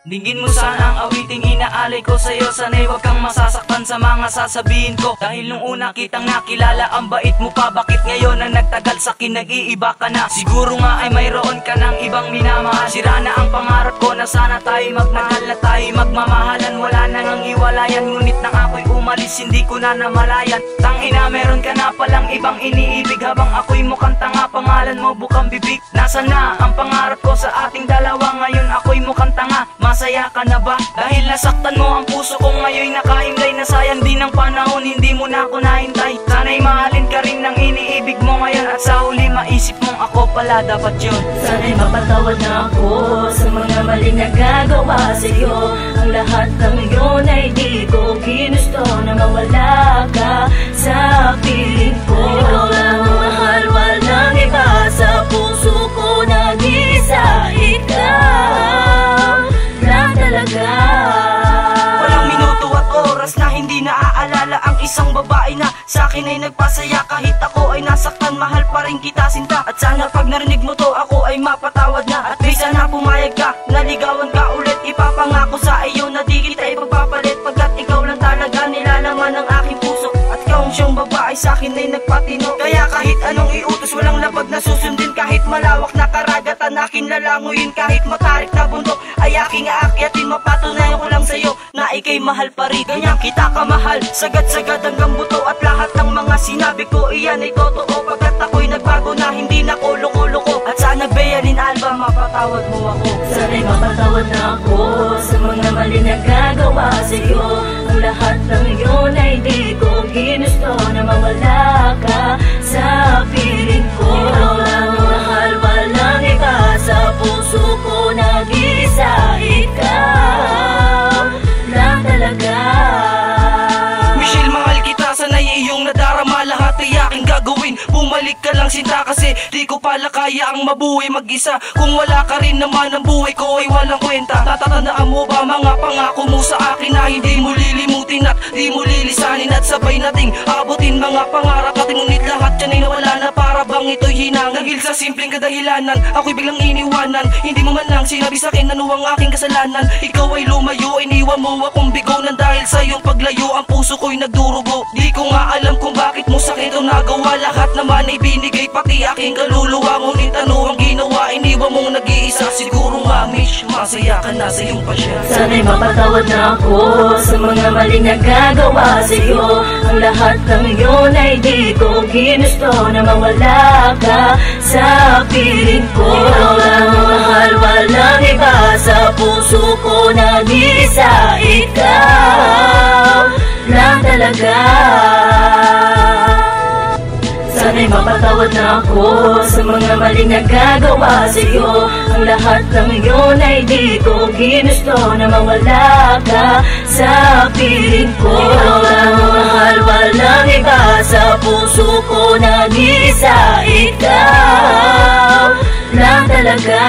Dinggin mo sana ang awiting inaalay ko sa'yo. Sana'y wag kang masasaktan sa mga sasabihin ko. Dahil nung una kitang nakilala, ang bait mo pa. Bakit ngayon na nagtagal sa'kin nag-iiba ka na? Siguro nga ay mayroon ka ng ibang minamahal. Sira na ang pangarap ko na sana tayo magmahal, na tayo magmamahalan. Wala na ngang iwalayan, ngunit nang ako'y umalis hindi ko na namalayan. Tangina, meron ka na palang ibang iniibig. Habang ako'y mukhang tanga, pangalan mo bukang bibig. Nasaan na ang pangarap ko sa ating dalawa? Ngayon ako'y mukhang tanga. Masaya ka na ba? Dahil nasaktan mo ang puso ko ngayon nakahimlay. Nasayang din ang panahon, hindi mo na ako nahintay. Sana'y mahalin ka rin ng iniibig mo ngayon. At sa huli maisip mong ako pala dapat yun. Sana'y mapatawad na ako sa mga maling nagagawa sa'yo. Ang lahat ng yun ay di ko ginusto na mawala ka sa piling ko. Ikaw lang ang mahal, walang iba sa puso ko. Nag-isa ikaw lang talaga. Walang minuto at oras na hindi naaalala ang isang babae na sa'kin ay nagpasaya. Kahit ako ay nasaktan, mahal pa rin kita sinta. At sana pag narinig mo to, ako ay mapatawad na. At di sana pumayag ka, naligawan ka ulit. Ipapangako sa iyo na di kita ipagpapalit. Pagkat ikaw lang talaga nilalaman ng aking puso. At ikaw ang siyang babae sa'kin ay nagpatino. Kaya kahit anong iutos, walang labag na susundin. Kahit malawak na karagatan, akin lalanguyin. Kahit matarik na bundok, ay aking aakyatin. Mapatunayan ko lang sa'yo na ika'y mahal pa rin. Ganyan kita kamahal, sagad-sagad hanggang buto. At lahat ng mga sinabi ko, iyan ay totoo. Pagkat ako'y nagbago na, hindi na ko loko-loko. At sana Bealin Alba, mapatawad mo ako. Sana'y mapatawad na ako sa mga mali na gagawa sa'yo. Ang lahat ng yun ay di ko ginusto na mawala ka sa piling ko. Ikaw lang ang mahal, walang iba sa puso ko. Nag-isa ikaw lang talaga. Michelle, mahal kita, sana'y iyong nadarama. Lahat ay aking gagawin, bumalik ka lang sinta. Kasi di ko pala kaya ang mabuhay mag-isa. Kung wala ka rin naman, ang buhay ko ay walang kwenta. Tatatandaan mo ba mga pangako mo sa akin na hindi mo lilimutin at di mo lilisanin? At sabay nating abutin mga pangarap natin, ngunit lahat yan ay nawala na. Para bang ito'y hinang dahil sa simpleng kadahilanan, ako'y biglang iniwanan. Hindi mo man lang sinabi sa'kin ano ang aking kasalanan. Ikaw ay lumayo, iniwan mo akong bigo. Nang dahil sa iyong paglayo, ang puso ko'y nagdurugo. Di ko nga alam kung bakit mo sa'kin ito nagawa. Lahat naman ay binigay, pati aking kaluluwa. Ngunit ano ang ginawa, iniwan mong nag-iisa. Siguro nga Mish, masaya ka na sa iyong pasya. Sana'y mapatawad na ako sa mga maling nagagawa sa'yo. Ang lahat ng yun ay di ko ginusto na mawala ka sa piling ko. Ikaw lang ang mahal, walang iba sa puso ko. Nag-isa ikaw lang talaga. Sana'y mapatawad na ako sa mga maling nagagawa sa'yo. Ang lahat ng yun ay di ko ginusto na mawala ka sa piling ko. Ikaw lang ang mahal, walang iba sa puso ko. Nag-isa ikaw lang talaga.